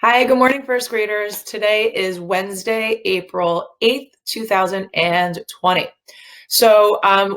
Hi, good morning, first graders. Today is Wednesday, April 8th, 2020.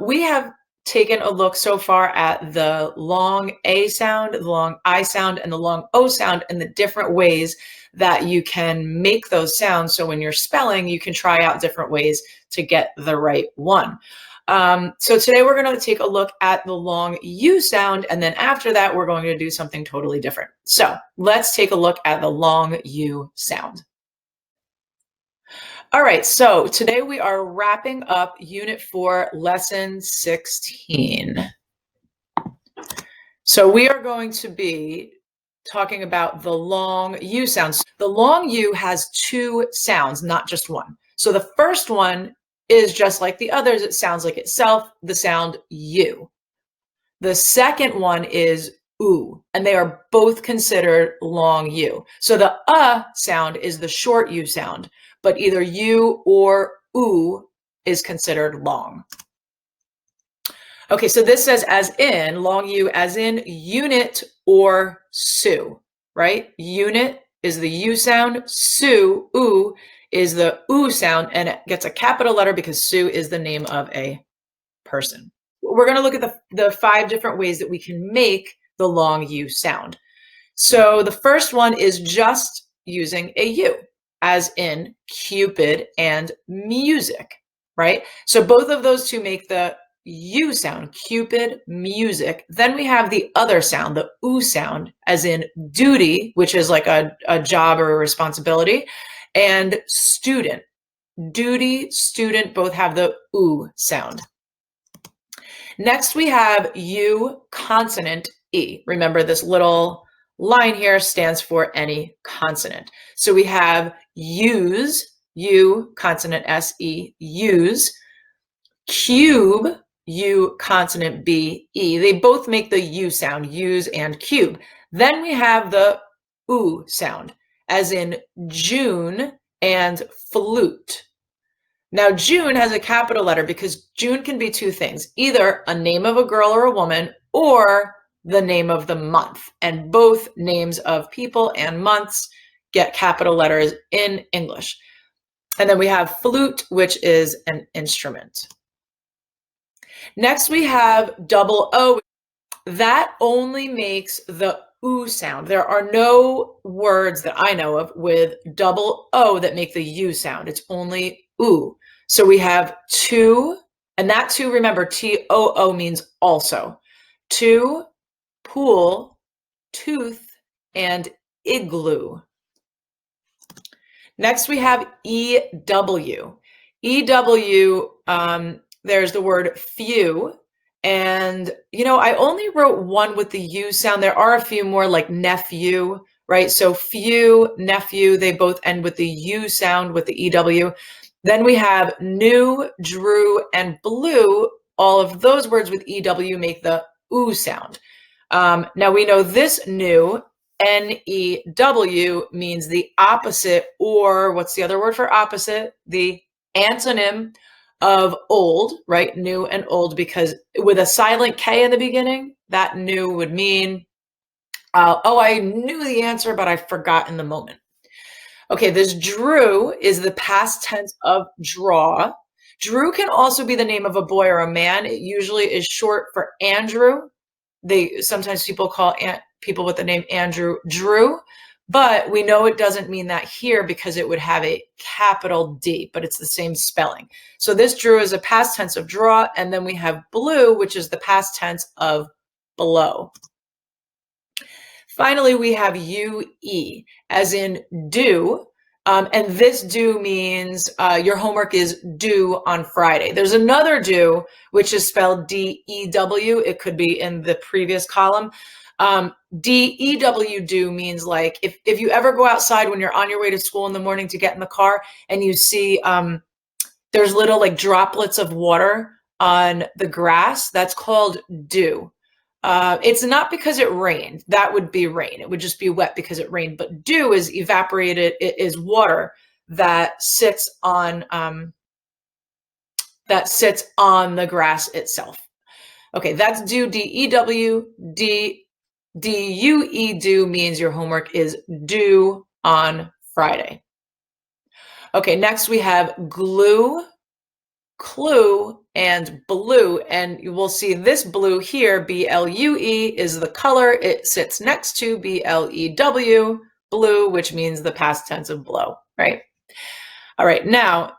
We have taken a look so far at the long A sound, the long I sound, and the long O sound, and the different ways that you can make those sounds. So when you're spelling, you can try out different ways to get the right one. So today we're going to take a look at the long U sound, and then after that, we're going to do something totally different. So let's take a look at the long U sound. All right, so today we are wrapping up Unit 4, Lesson 16. So we are going to be talking about the long U sounds. The long U has two sounds, not just one. So the first one is just like the others. It sounds like itself, the sound U. The second one is oo, and they are both considered long U. So the sound is the short U sound, but either U or oo is considered long. Okay, so this says as in, long U as in unit or Sue, right? Unit is the U sound, Sue, oo, is the oo sound, and it gets a capital letter because Sue is the name of a person. We're going to look at the 5 different ways that we can make the long U sound. So the first one is just using a U, as in Cupid and music, right? So both of those two make the U sound, Cupid, music. Then we have the other sound, the oo sound, as in duty, which is like a job or a responsibility, and student. Duty, student, both have the oo sound. Next, we have U consonant E. Remember, this little line here stands for any consonant. So we have use, U consonant S-E, use, cube, U consonant B-E. They both make the U sound, use and cube. Then we have the oo sound, as in June and flute. Now, June has a capital letter because June can be two things, either a name of a girl or a woman or the name of the month. And both names of people and months get capital letters in English. And then we have flute, which is an instrument. Next, we have double O. That only makes the oo sound. There are no words that I know of with double O that make the U sound. It's only oo. So we have two, and that two, remember, T-O-O means also. Two, pool, tooth, and igloo. Next, we have E-W. E-W, there's the word few. And, I only wrote one with the U sound. There are a few more like nephew, right? So few, nephew, they both end with the U sound with the E-W. Then we have new, drew, and blue. All of those words with EW make the oo sound. Now we know this new, N-E-W, means the opposite, or what's the other word for opposite? The antonym of old, right? New and old, because with a silent K in the beginning, that new would mean, I knew the answer, but I forgot in the moment. Okay, this drew is the past tense of draw. Drew can also be the name of a boy or a man. It usually is short for Andrew. Sometimes people call people with the name Andrew Drew, but we know it doesn't mean that here because it would have a capital D, but it's the same spelling. So this drew is a past tense of draw, and then we have blue, which is the past tense of blow. Finally, we have UE, as in due, and this due means your homework is due on Friday. There's another due, which is spelled D-E-W. It could be in the previous column. D-E-W due means like if you ever go outside when you're on your way to school in the morning to get in the car and you see there's little like droplets of water on the grass, that's called dew. It's not because it rained. That would be rain. It would just be wet because it rained. But dew is evaporated. It is water that sits on the grass itself. Okay, that's due. D-E-W. D-U-E due means your homework is due on Friday. Okay, next we have glue, clue, and blue. And you will see this blue here, B-L-U-E, is the color. It sits next to B-L-E-W, blue, which means the past tense of blow, right? All right, now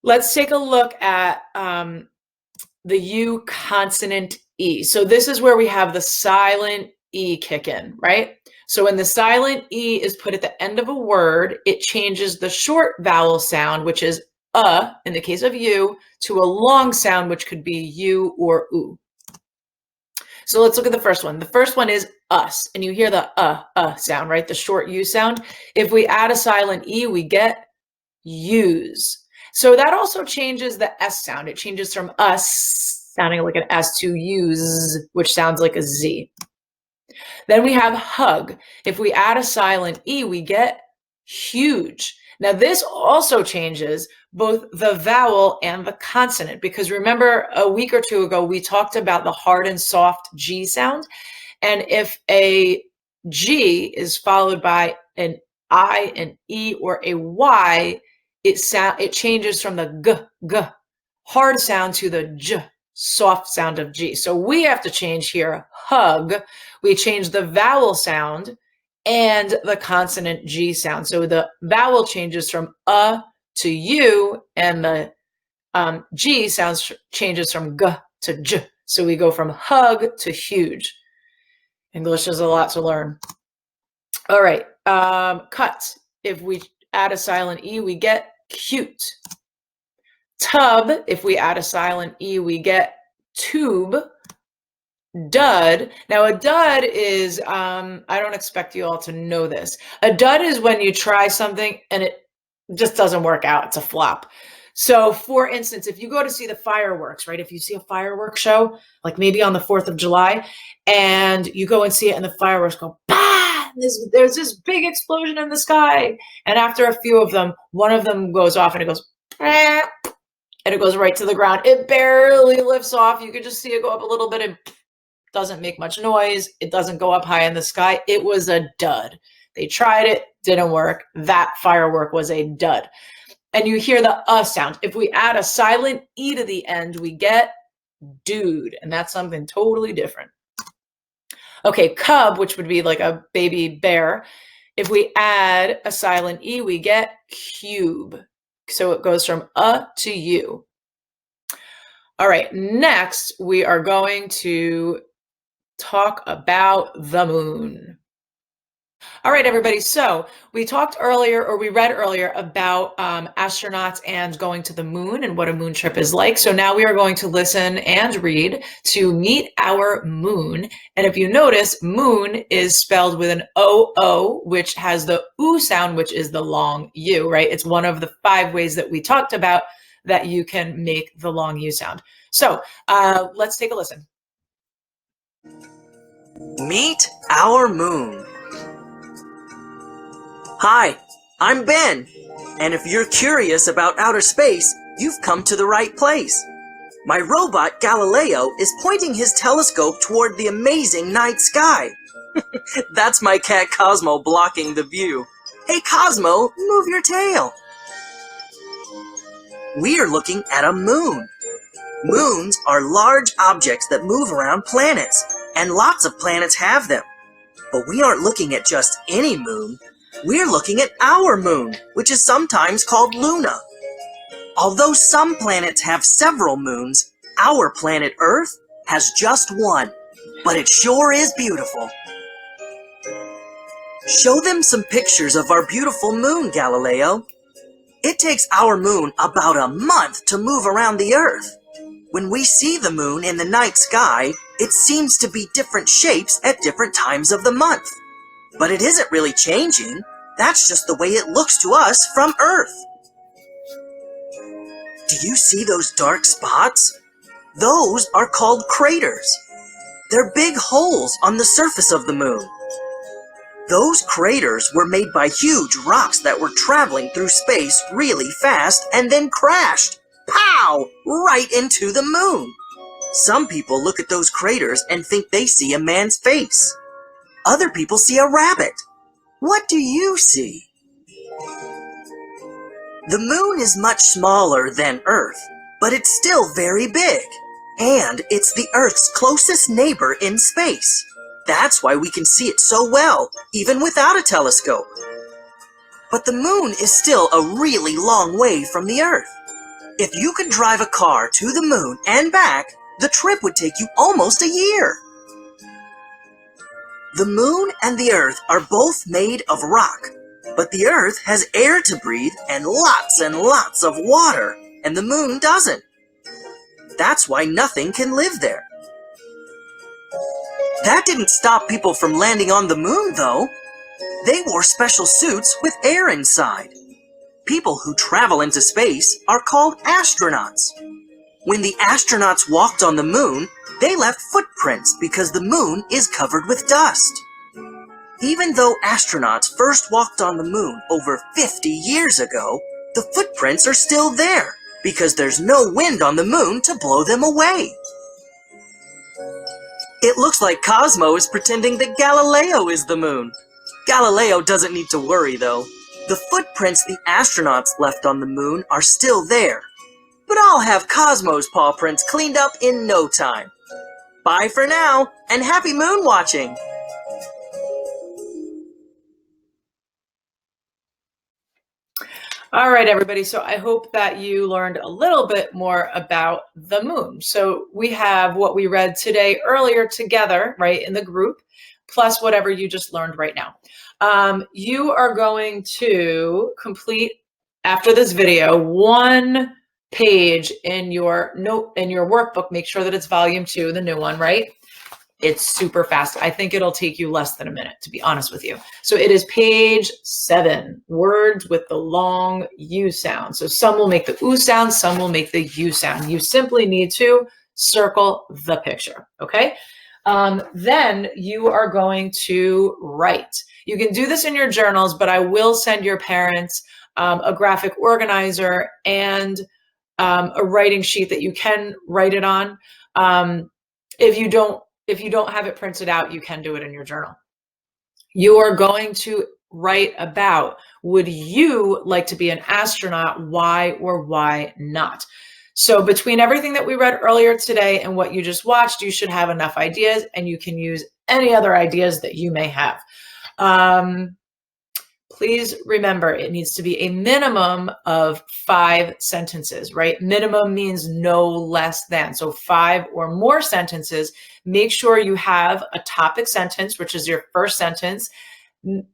let's take a look at the U consonant E. So this is where we have the silent E kick in, right? So when the silent E is put at the end of a word, it changes the short vowel sound, which is in the case of U, to a long sound, which could be U or oo. So let's look at the first one. The first one is us, and you hear the sound, right? The short U sound. If we add a silent E, we get use. So that also changes the S sound. It changes from us, sounding like an S, to use, which sounds like a Z. Then we have hug. If we add a silent E, we get huge. Now this also changes both the vowel and the consonant, because remember a week or two ago, we talked about the hard and soft G sound. And if a G is followed by an I, an E, or a Y, it changes from the g, hard sound to the j, soft sound of G. So we have to change here, hug. We change the vowel sound and the consonant G sound. So the vowel changes from to U, and the G sounds changes from g to j. So we go from hug to huge. English is a lot to learn. All right, cut. If we add a silent E, we get cute. Tub, if we add a silent E, we get tube. Dud. Now a dud is, I don't expect you all to know this. A dud is when you try something and it just doesn't work out. It's a flop. So for instance, if you go to see the fireworks, right? If you see a fireworks show, like maybe on the 4th of July, and you go and see it and the fireworks go, bah! There's this big explosion in the sky. And after a few of them, one of them goes off and it goes, bah! And it goes right to the ground. It barely lifts off. You can just see it go up a little bit and doesn't make much noise. It doesn't go up high in the sky. It was a dud. They tried it, didn't work. That firework was a dud. And you hear the sound. If we add a silent E to the end, we get dude. And that's something totally different. Okay, cub, which would be like a baby bear. If we add a silent E, we get cube. So it goes from to U. All right, next we are going to talk about the moon. All right, everybody. So we talked earlier, or we read earlier, about astronauts and going to the moon and what a moon trip is like. So now we are going to listen and read to Meet Our Moon. And if you notice, moon is spelled with an O-O, which has the oo sound, which is the long U, right? It's one of the 5 ways that we talked about that you can make the long U sound. So let's take a listen. Meet Our Moon. Hi, I'm Ben, and if you're curious about outer space, you've come to the right place. My robot Galileo is pointing his telescope toward the amazing night sky. That's my cat Cosmo blocking the view. Hey Cosmo, move your tail. We are looking at a moon. Moons are large objects that move around planets, and lots of planets have them. But we aren't looking at just any moon. We're looking at our moon, which is sometimes called Luna. Although some planets have several moons, our planet Earth has just one, but it sure is beautiful. Show them some pictures of our beautiful moon, Galileo. It takes our moon about a month to move around the Earth. When we see the moon in the night sky, it seems to be different shapes at different times of the month. But it isn't really changing. That's just the way it looks to us from Earth. Do you see those dark spots? Those are called craters. They're big holes on the surface of the moon. Those craters were made by huge rocks that were traveling through space really fast and then crashed, pow, right into the moon. Some people look at those craters and think they see a man's face. Other people see a rabbit. What do you see? The moon is much smaller than Earth, but it's still very big. And it's the Earth's closest neighbor in space. That's why we can see it so well, even without a telescope. But the moon is still a really long way from the Earth. If you could drive a car to the moon and back, the trip would take you almost a year. The moon and the Earth are both made of rock, but the Earth has air to breathe and lots of water, and the moon doesn't. That's why nothing can live there. That didn't stop people from landing on the moon, though. They wore special suits with air inside. People who travel into space are called astronauts. When the astronauts walked on the moon, they left footprints because the moon is covered with dust. Even though astronauts first walked on the moon over 50 years ago, the footprints are still there because there's no wind on the moon to blow them away. It looks like Cosmo is pretending that Galileo is the moon. Galileo doesn't need to worry, though. The footprints the astronauts left on the moon are still there. But I'll have Cosmo's paw prints cleaned up in no time. Bye for now, and happy moon watching! All right, everybody. So I hope that you learned a little bit more about the moon. So we have what we read today earlier together, right, in the group, plus whatever you just learned right now. You are going to complete, after this video, one page in your workbook. Make sure that it's volume 2, the new one, right? It's super fast. I think it'll take you less than a minute, to be honest with you. So it is page 7, words with the long U sound. So some will make the oo sound, some will make the U sound. You simply need to circle the picture, okay? Then you are going to write. You can do this in your journals, but I will send your parents a graphic organizer and a writing sheet that you can write it on. If you don't have it printed out, you can do it in your journal. You are going to write about, would you like to be an astronaut? Why or why not? So between everything that we read earlier today and what you just watched, you should have enough ideas, and you can use any other ideas that you may have. Please remember, it needs to be a minimum of 5 sentences, right? Minimum means no less than. So 5 or more sentences. Make sure you have a topic sentence, which is your first sentence,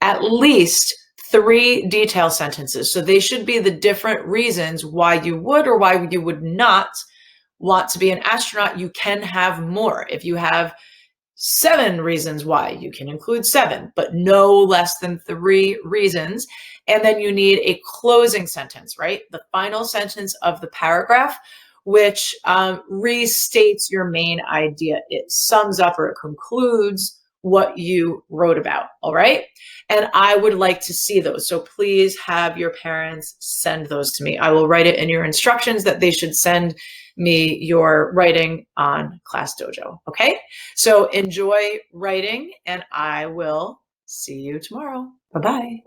at least 3 detail sentences. So they should be the different reasons why you would or why you would not want to be an astronaut. You can have more. If you have 7 reasons why, you can include 7, but no less than 3 reasons. And then you need a closing sentence, right? The final sentence of the paragraph, which restates your main idea. It sums up or it concludes what you wrote about, all right? And I would like to see those. So please have your parents send those to me. I will write it in your instructions that they should send me your writing on Class Dojo, okay? So enjoy writing, and I will see you tomorrow. Bye-bye.